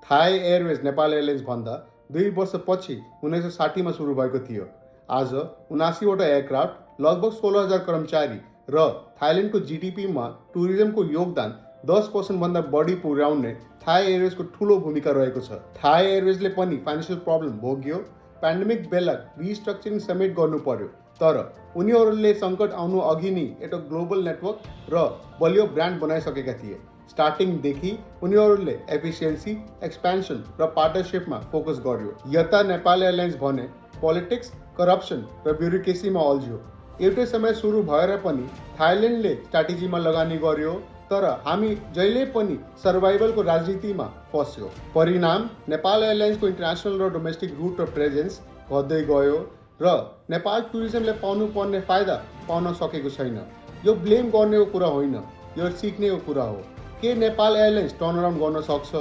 Thai Airways Nepal airlines भन्दा 2 वर्षपछि 1960 मा सुरु भएको थियो। आज 79वटा एयरक्राफ्ट, लगभग 16,000 कर्मचारी र थाइल्यान्डको जीडीपीमा टुरिज्मको योगदान 10% भन्दा बढी पुर्याउने थाई एयरवेजको ठूलो भूमिका रहेको छ। थाई एयरवेजले पनि फाइनेन्शियल प्रब्लम भोग्यो। पेन्डेमिक बेला रिस्ट्रक्चरिङ समेत गर्नु पर्यो, तर उनीहरूले सङ्कट आउनु अघि नै एउटा ग्लोबल नेटवर्क र बलियो ब्रान्ड बनाइसकेका थिए। स्टार्टिङदेखि उनीहरूले एफिसियन्सी, एक्सपेन्सन र पार्टनरसिपमा फोकस गर्यो। यता नेपाल एयरलाइन्स भने पोलिटिक्स, करप्सन र ब्युरोक्रेसीमा अल्झ्यो। एउटै समय सुरु भएर पनि थाइल्यान्डले स्ट्राटेजीमा लगानी गर्यो, तर हामी जहिले पनि सर्भाइभलको राजनीतिमा फस्यो। परिणाम नेपाल एयरलाइन्सको इन्टरनेसनल र डोमेस्टिक रुट र प्रेजेन्स घट्दै गयो र नेपाल टुरिज्मले पाउनुपर्ने फाइदा पाउन सकेको छैन। यो ब्लेम गर्नेको कुरा होइन, यो सिक्नेको कुरा हो। के नेपाल एयरलाइन्स टर्नअराउन्ड गर्न सक्छ?